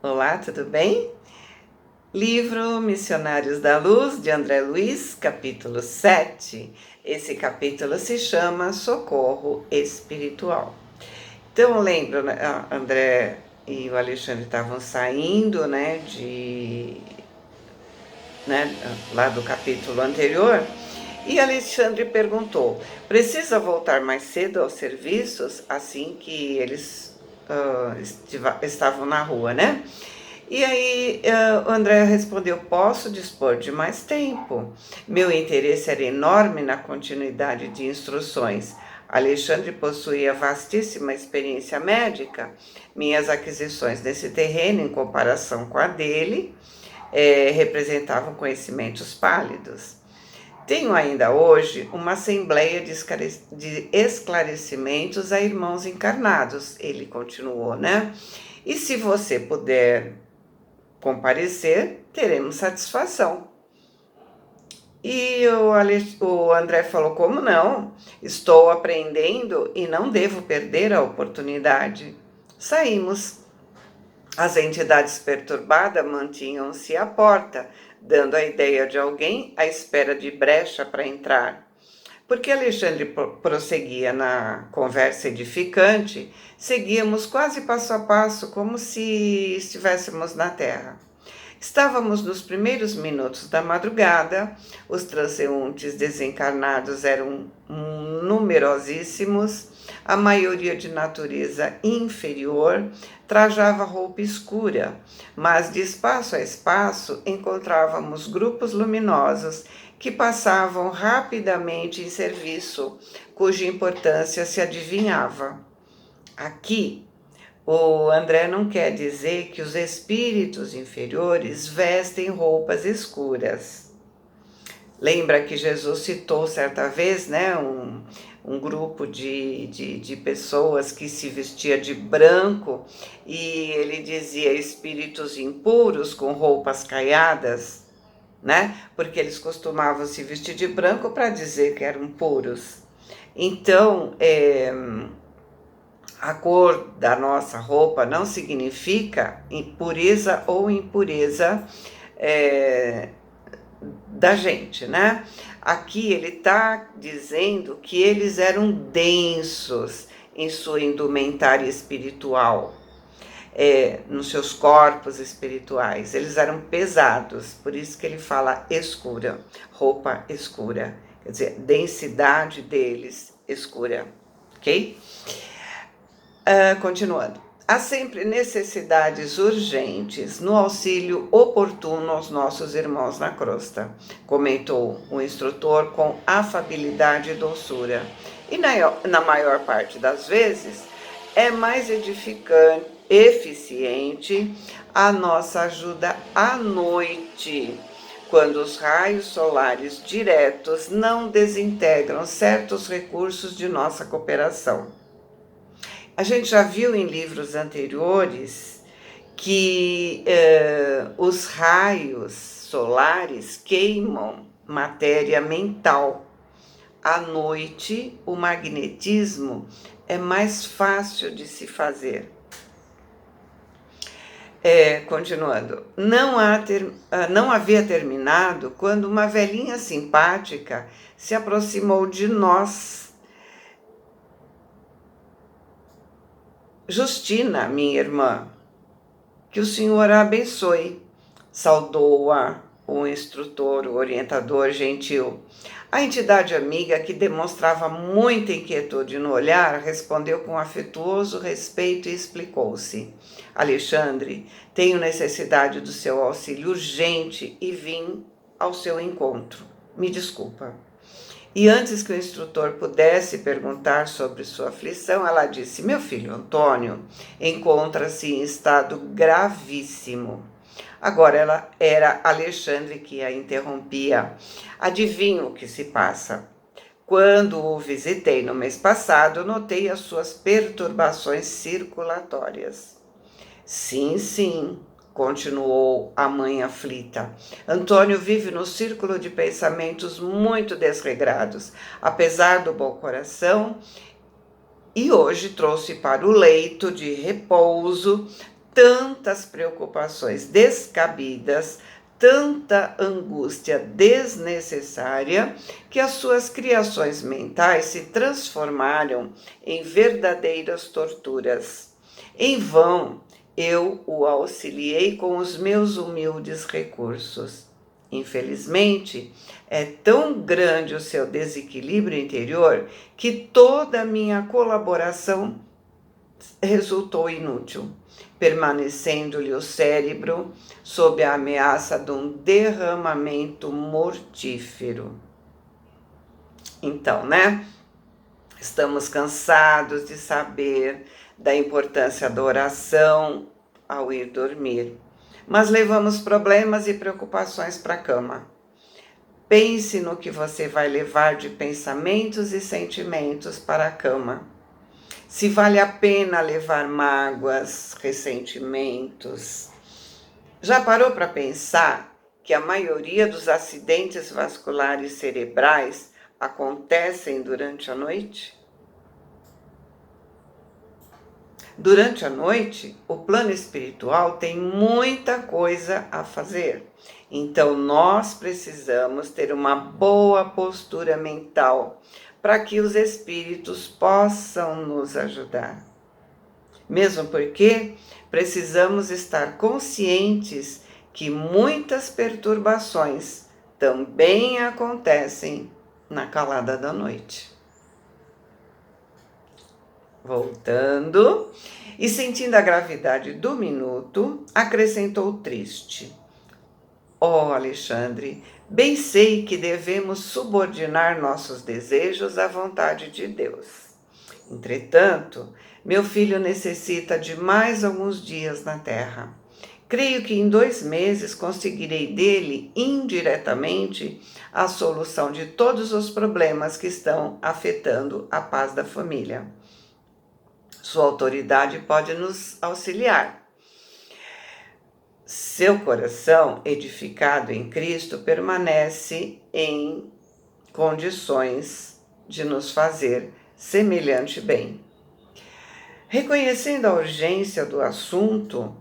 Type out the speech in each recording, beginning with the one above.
Olá, tudo bem? Livro Missionários da Luz, de André Luiz, capítulo 7. Esse capítulo se chama Socorro Espiritual. Então, lembro, né, André e o Alexandre estavam saindo, lá do capítulo anterior, e Alexandre perguntou: precisa voltar mais cedo aos serviços assim que eles estavam na rua, né? E aí o André respondeu: posso dispor de mais tempo. Meu interesse era enorme na continuidade de instruções. Alexandre possuía vastíssima experiência médica. Minhas aquisições nesse terreno, em comparação com a dele, representavam conhecimentos pálidos. Tenho ainda hoje uma assembleia de esclarecimentos a irmãos encarnados, ele continuou, né? E se você puder comparecer, teremos satisfação. E o André falou: como não? Estou aprendendo e não devo perder a oportunidade. Saímos. As entidades perturbadas mantinham-se à porta, dando a ideia de alguém à espera de brecha para entrar. Porque Alexandre prosseguia na conversa edificante, seguíamos quase passo a passo, como se estivéssemos na terra. Estávamos nos primeiros minutos da madrugada, os transeuntes desencarnados eram numerosíssimos, a maioria de natureza inferior, trajava roupa escura, mas de espaço a espaço encontrávamos grupos luminosos que passavam rapidamente em serviço, cuja importância se adivinhava. Aqui, o André não quer dizer que os espíritos inferiores vestem roupas escuras. Lembra que Jesus citou certa vez, né, um grupo de pessoas que se vestia de branco e ele dizia espíritos impuros com roupas caiadas, né? Porque eles costumavam se vestir de branco para dizer que eram puros. Então, a cor da nossa roupa não significa pureza ou impureza da gente, né? Aqui ele está dizendo que eles eram densos em sua indumentária espiritual, nos seus corpos espirituais. Eles eram pesados, por isso que ele fala escura, roupa escura. Quer dizer, densidade deles escura, ok? Continuando. Há sempre necessidades urgentes no auxílio oportuno aos nossos irmãos na crosta, comentou o instrutor com afabilidade e doçura. E na maior parte das vezes é mais edificante, eficiente a nossa ajuda à noite, quando os raios solares diretos não desintegram certos recursos de nossa cooperação. A gente já viu em livros anteriores que os raios solares queimam matéria mental. À noite, o magnetismo é mais fácil de se fazer. Continuando, não havia terminado quando uma velhinha simpática se aproximou de nós. Justina, minha irmã, que o Senhor a abençoe, saudou-a o instrutor, o orientador gentil. A entidade amiga, que demonstrava muita inquietude no olhar, respondeu com afetuoso respeito e explicou-se. Alexandre, tenho necessidade do seu auxílio urgente e vim ao seu encontro. Me desculpa. E antes que o instrutor pudesse perguntar sobre sua aflição, ela disse: meu filho Antônio encontra-se em estado gravíssimo. Agora ela era Alexandre que a interrompia. Adivinho o que se passa? Quando o visitei no mês passado, notei as suas perturbações circulatórias. Sim, continuou a mãe aflita. Antônio vive no círculo de pensamentos muito desregrados, apesar do bom coração, e hoje trouxe para o leito de repouso tantas preocupações descabidas, tanta angústia desnecessária, que as suas criações mentais se transformaram em verdadeiras torturas. Em vão, eu o auxiliei com os meus humildes recursos. Infelizmente, é tão grande o seu desequilíbrio interior que toda a minha colaboração resultou inútil, permanecendo-lhe o cérebro sob a ameaça de um derramamento mortífero. Então, né? Estamos cansados de saber da importância da oração ao ir dormir, mas levamos problemas e preocupações para a cama. Pense no que você vai levar de pensamentos e sentimentos para a cama. Se vale a pena levar mágoas, ressentimentos. Já parou para pensar que a maioria dos acidentes vasculares cerebrais acontecem durante a noite? Durante a noite, o plano espiritual tem muita coisa a fazer. Então, nós precisamos ter uma boa postura mental para que os espíritos possam nos ajudar. Mesmo porque precisamos estar conscientes que muitas perturbações também acontecem na calada da noite. Voltando e sentindo a gravidade do minuto, acrescentou triste: "Oh, Alexandre, bem sei que devemos subordinar nossos desejos à vontade de Deus. Entretanto, meu filho necessita de mais alguns dias na Terra. Creio que em 2 meses conseguirei dele, indiretamente, a solução de todos os problemas que estão afetando a paz da família. Sua autoridade pode nos auxiliar. Seu coração, edificado em Cristo, permanece em condições de nos fazer semelhante bem." Reconhecendo a urgência do assunto,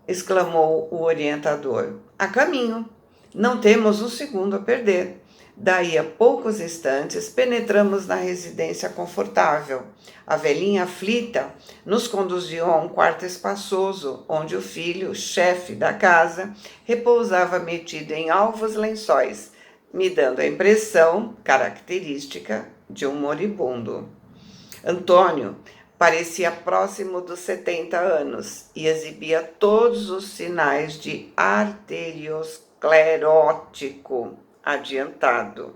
exclamou o orientador: "A caminho, não temos um segundo a perder." Daí a poucos instantes penetramos na residência confortável. A velhinha aflita nos conduziu a um quarto espaçoso, onde o filho, chefe da casa, repousava metido em alvos lençóis, me dando a impressão característica de um moribundo. Antônio parecia próximo dos 70 anos e exibia todos os sinais de arteriosclerótico adiantado,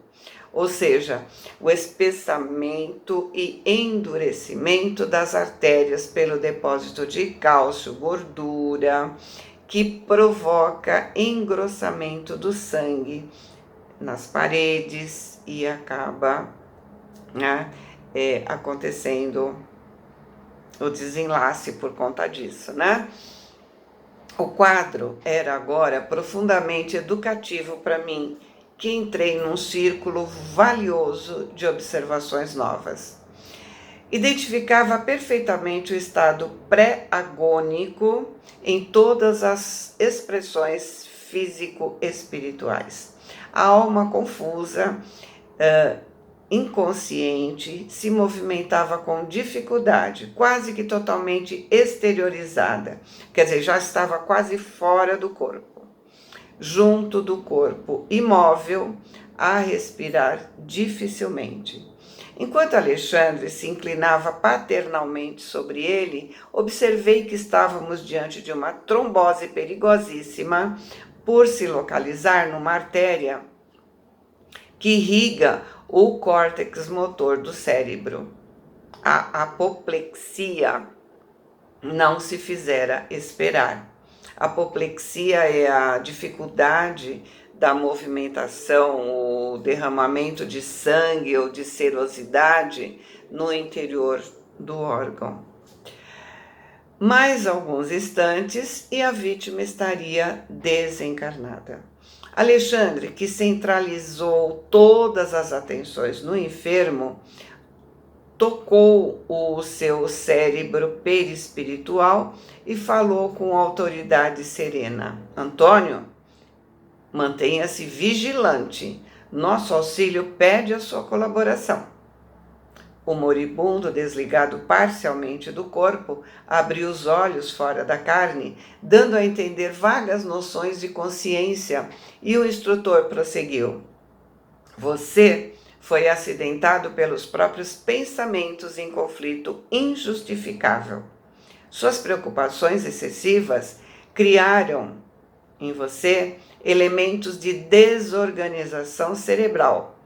ou seja, o espessamento e endurecimento das artérias pelo depósito de cálcio, gordura, que provoca engrossamento do sangue nas paredes e acaba, né, acontecendo o desenlace por conta disso, né? O quadro era agora profundamente educativo para mim, que entrei num círculo valioso de observações novas. Identificava perfeitamente o estado pré-agônico em todas as expressões físico-espirituais. A alma confusa, inconsciente, se movimentava com dificuldade, quase que totalmente exteriorizada. Quer dizer, já estava quase fora do corpo. Junto do corpo, imóvel, a respirar dificilmente. Enquanto Alexandre se inclinava paternalmente sobre ele, observei que estávamos diante de uma trombose perigosíssima, por se localizar numa artéria que irriga o córtex motor do cérebro. A apoplexia não se fizera esperar. Apoplexia é a dificuldade da movimentação, o derramamento de sangue ou de serosidade no interior do órgão. Mais alguns instantes e a vítima estaria desencarnada. Alexandre, que centralizou todas as atenções no enfermo, tocou o seu cérebro perispiritual e falou com autoridade serena: Antônio, mantenha-se vigilante. Nosso auxílio pede a sua colaboração. O moribundo, desligado parcialmente do corpo, abriu os olhos fora da carne, dando a entender vagas noções de consciência, e o instrutor prosseguiu: Você foi acidentado pelos próprios pensamentos em conflito injustificável. Suas preocupações excessivas criaram em você elementos de desorganização cerebral.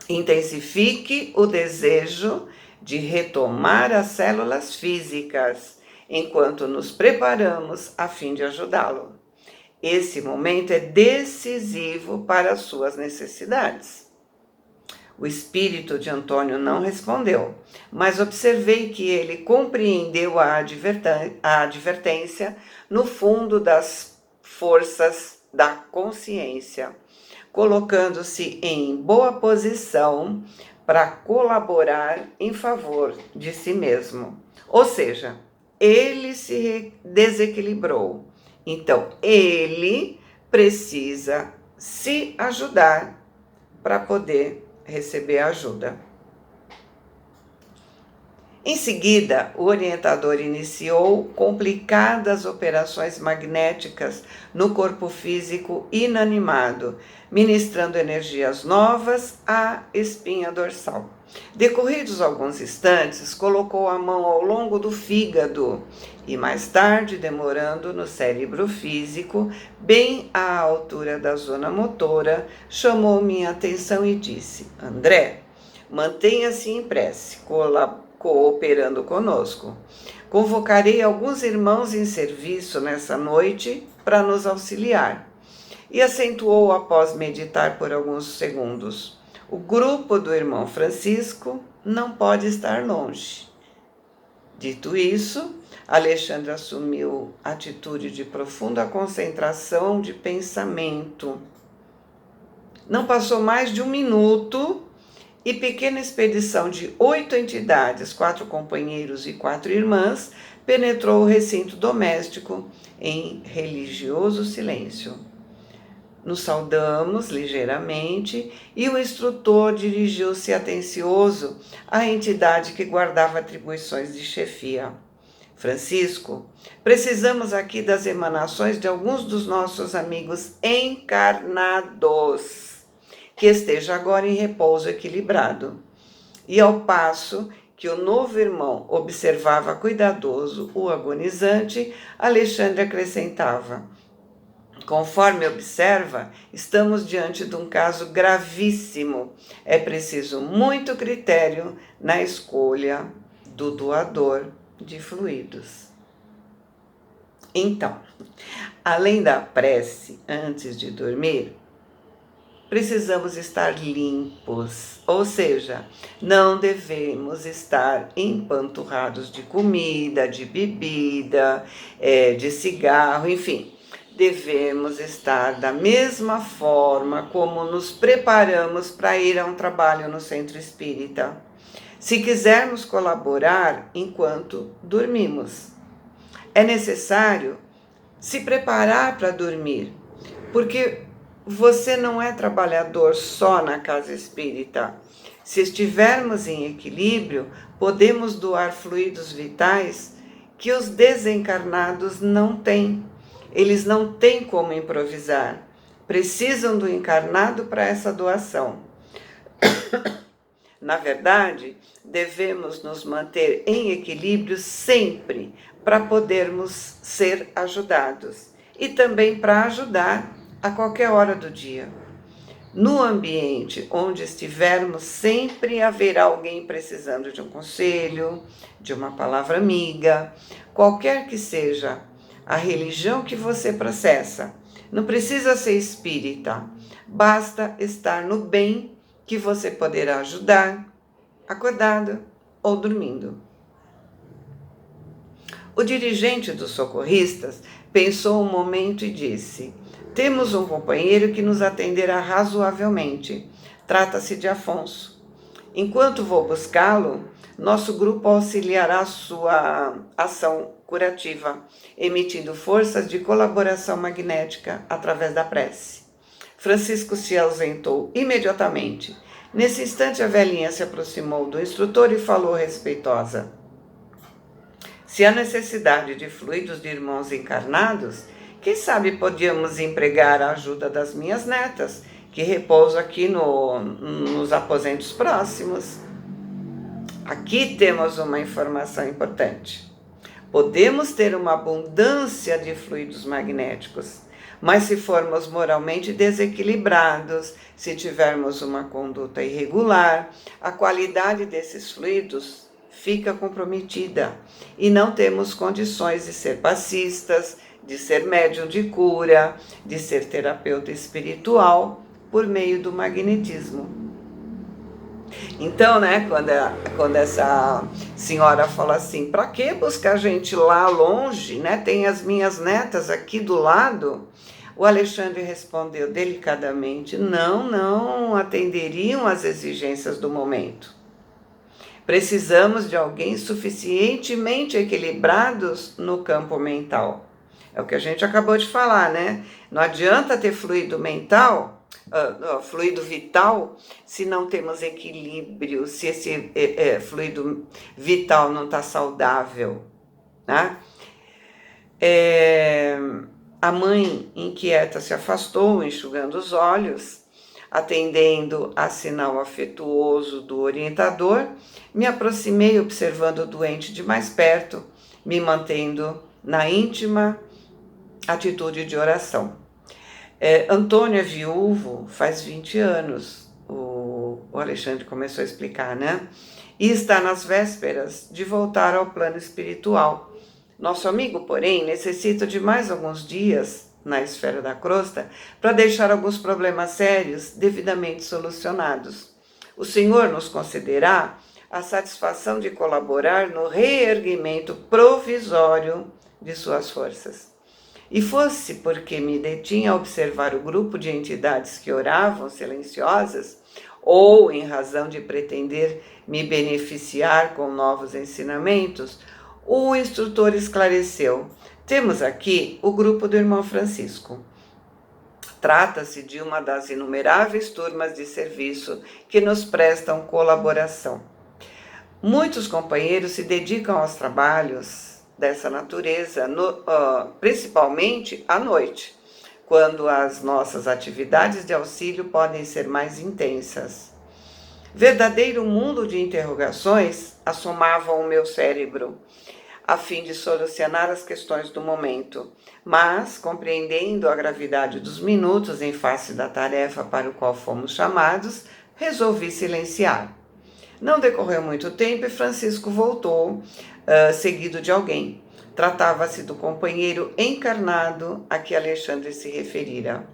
Intensifique o desejo de retomar as células físicas, enquanto nos preparamos a fim de ajudá-lo. Esse momento é decisivo para as suas necessidades. O espírito de Antônio não respondeu, mas observei que ele compreendeu a advertência no fundo das forças da consciência, colocando-se em boa posição para colaborar em favor de si mesmo. Ou seja, ele se desequilibrou. Então, ele precisa se ajudar para poder receber ajuda. Em seguida, o orientador iniciou complicadas operações magnéticas no corpo físico inanimado, ministrando energias novas à espinha dorsal. Decorridos alguns instantes, colocou a mão ao longo do fígado e mais tarde, demorando no cérebro físico, bem à altura da zona motora, chamou minha atenção e disse: André, mantenha-se em prece, cooperando conosco. Convocarei alguns irmãos em serviço nessa noite para nos auxiliar. E acentuou após meditar por alguns segundos: o grupo do irmão Francisco não pode estar longe. Dito isso, Alexandre assumiu atitude de profunda concentração de pensamento. Não passou mais de 1 minuto e pequena expedição de 8 entidades, 4 companheiros e 4 irmãs, penetrou o recinto doméstico em religioso silêncio. Nos saudamos ligeiramente e o instrutor dirigiu-se atencioso à entidade que guardava atribuições de chefia. Francisco, precisamos aqui das emanações de alguns dos nossos amigos encarnados, que esteja agora em repouso equilibrado. E ao passo que o novo irmão observava cuidadoso o agonizante, Alexandre acrescentava: conforme observa, estamos diante de um caso gravíssimo. É preciso muito critério na escolha do doador de fluidos. Então, além da prece antes de dormir, precisamos estar limpos, ou seja, não devemos estar empanturrados de comida, de bebida, de cigarro, enfim. Devemos estar da mesma forma como nos preparamos para ir a um trabalho no centro espírita, se quisermos colaborar enquanto dormimos. É necessário se preparar para dormir, porque você não é trabalhador só na casa espírita. Se estivermos em equilíbrio, podemos doar fluidos vitais que os desencarnados não têm. Eles não têm como improvisar. Precisam do encarnado para essa doação. Na verdade, devemos nos manter em equilíbrio sempre para podermos ser ajudados e também para ajudar a qualquer hora do dia. No ambiente onde estivermos, sempre haverá alguém precisando de um conselho, de uma palavra amiga, qualquer que seja a religião que você processa. Não precisa ser espírita, basta estar no bem que você poderá ajudar, acordado ou dormindo. O dirigente dos socorristas pensou um momento e disse: temos um companheiro que nos atenderá razoavelmente. Trata-se de Afonso. Enquanto vou buscá-lo, nosso grupo auxiliará sua ação curativa, emitindo forças de colaboração magnética através da prece. Francisco se ausentou imediatamente. Nesse instante, a velhinha se aproximou do instrutor e falou respeitosa: se há necessidade de fluidos de irmãos encarnados, quem sabe podíamos empregar a ajuda das minhas netas, que repousam aqui nos aposentos próximos. Aqui temos uma informação importante. Podemos ter uma abundância de fluidos magnéticos, mas se formos moralmente desequilibrados, se tivermos uma conduta irregular, a qualidade desses fluidos fica comprometida e não temos condições de ser passistas, de ser médium de cura, de ser terapeuta espiritual por meio do magnetismo. Então, né, quando essa senhora fala assim, para que buscar gente lá longe, né? Tem as minhas netas aqui do lado. O Alexandre respondeu delicadamente: não atenderiam às exigências do momento. Precisamos de alguém suficientemente equilibrados no campo mental. É o que a gente acabou de falar, né? Não adianta ter fluido mental, fluido vital, se não temos equilíbrio, se esse fluido vital não está saudável, né? A mãe inquieta se afastou, enxugando os olhos, atendendo a sinal afetuoso do orientador. Me aproximei observando o doente de mais perto, me mantendo na íntima atitude de oração. Antônio é viúvo faz 20 anos, o Alexandre começou a explicar, né? E está nas vésperas de voltar ao plano espiritual. Nosso amigo, porém, necessita de mais alguns dias na esfera da crosta para deixar alguns problemas sérios devidamente solucionados. O Senhor nos concederá a satisfação de colaborar no reerguimento provisório de suas forças. E fosse porque me detinha a observar o grupo de entidades que oravam silenciosas, ou em razão de pretender me beneficiar com novos ensinamentos, o instrutor esclareceu: temos aqui o grupo do irmão Francisco. Trata-se de uma das inumeráveis turmas de serviço que nos prestam colaboração. Muitos companheiros se dedicam aos trabalhos dessa natureza, principalmente à noite, quando as nossas atividades de auxílio podem ser mais intensas. Verdadeiro mundo de interrogações assomavam o meu cérebro, a fim de solucionar as questões do momento, mas, compreendendo a gravidade dos minutos em face da tarefa para o qual fomos chamados, resolvi silenciar. Não decorreu muito tempo e Francisco voltou, seguido de alguém. Tratava-se do companheiro encarnado a que Alexandre se referira.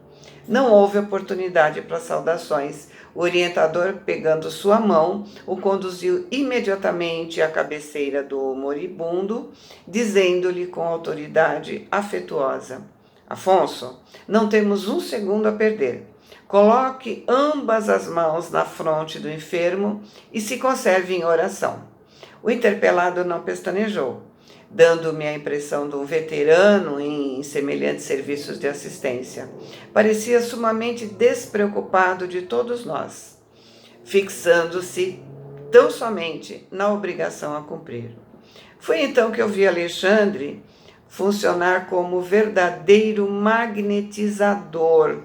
Não houve oportunidade para saudações. O orientador, pegando sua mão, o conduziu imediatamente à cabeceira do moribundo, dizendo-lhe com autoridade afetuosa: Afonso, não temos um segundo a perder. Coloque ambas as mãos na fronte do enfermo e se conserve em oração. O interpelado não pestanejou, dando-me a impressão de um veterano em semelhantes serviços de assistência. Parecia sumamente despreocupado de todos nós, fixando-se tão somente na obrigação a cumprir. Foi então que eu vi Alexandre funcionar como verdadeiro magnetizador,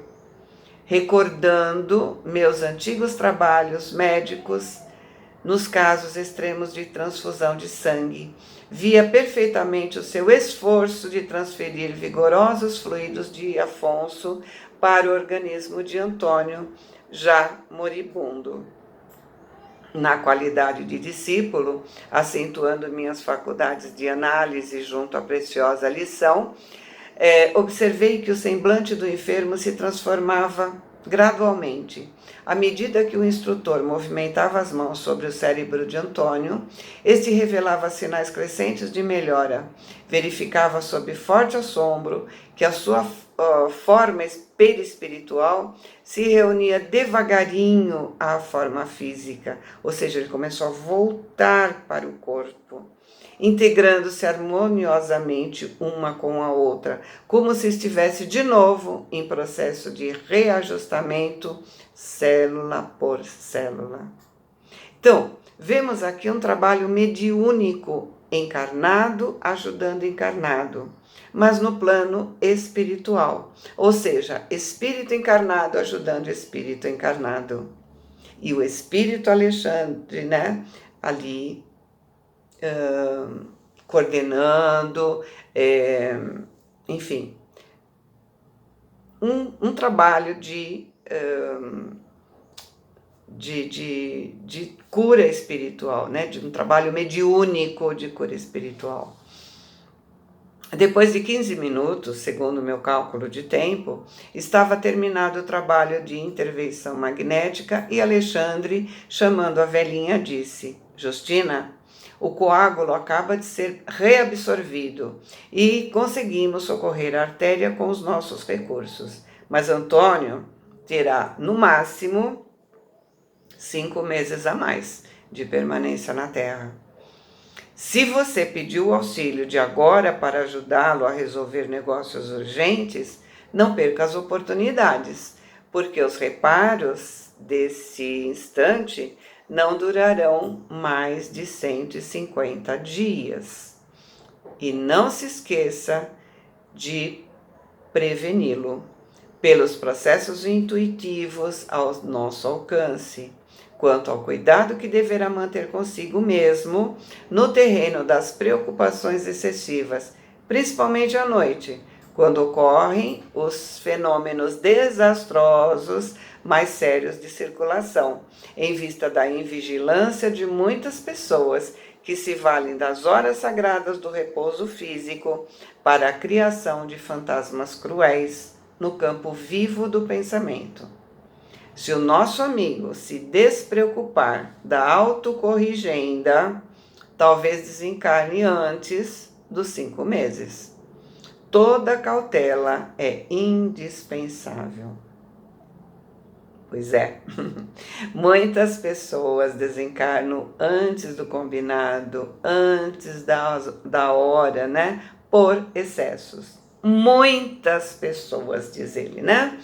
recordando meus antigos trabalhos médicos nos casos extremos de transfusão de sangue. Via perfeitamente o seu esforço de transferir vigorosos fluidos de Afonso para o organismo de Antônio, já moribundo. Na qualidade de discípulo, acentuando minhas faculdades de análise junto à preciosa lição, observei que o semblante do enfermo se transformava Gradualmente, à medida que o instrutor movimentava as mãos sobre o cérebro de Antônio, este revelava sinais crescentes de melhora. Verificava sob forte assombro que a sua forma perispiritual se reunia devagarinho à forma física, ou seja, ele começou a voltar para o corpo, integrando-se harmoniosamente uma com a outra, como se estivesse de novo em processo de reajustamento, célula por célula. Então, vemos aqui um trabalho mediúnico, encarnado ajudando encarnado, mas no plano espiritual, ou seja, espírito encarnado ajudando espírito encarnado. E o espírito Alexandre, né, ali coordenando, enfim, um trabalho de cura espiritual, né? De um trabalho mediúnico de cura espiritual. Depois de 15 minutos, segundo o meu cálculo de tempo, estava terminado o trabalho de intervenção magnética e Alexandre, chamando a velhinha, disse: Justina, o coágulo acaba de ser reabsorvido e conseguimos socorrer a artéria com os nossos recursos. Mas Antônio terá, no máximo, 5 meses a mais de permanência na Terra. Se você pediu o auxílio de agora para ajudá-lo a resolver negócios urgentes, não perca as oportunidades, porque os reparos desse instante não durarão mais de 150 dias. E não se esqueça de preveni-lo pelos processos intuitivos ao nosso alcance, quanto ao cuidado que deverá manter consigo mesmo no terreno das preocupações excessivas, principalmente à noite, quando ocorrem os fenômenos desastrosos mais sérios de circulação, em vista da invigilância de muitas pessoas que se valem das horas sagradas do repouso físico para a criação de fantasmas cruéis no campo vivo do pensamento. Se o nosso amigo se despreocupar da autocorrigenda, talvez desencarne antes dos 5 meses. Toda cautela é indispensável. Pois é, muitas pessoas desencarnam antes do combinado, antes da hora, né? Por excessos. Muitas pessoas, diz ele, né?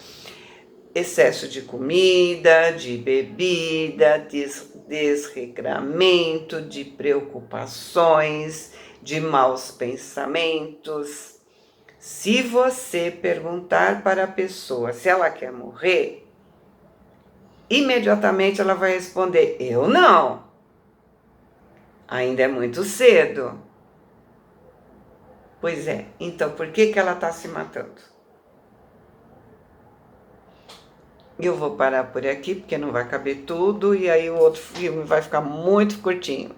Excesso de comida, de bebida, desregramento, de preocupações, de maus pensamentos. Se você perguntar para a pessoa se ela quer morrer, imediatamente ela vai responder: eu não. Ainda é muito cedo. Pois é, então por que ela está se matando? Eu vou parar por aqui, porque não vai caber tudo, e aí o outro filme vai ficar muito curtinho.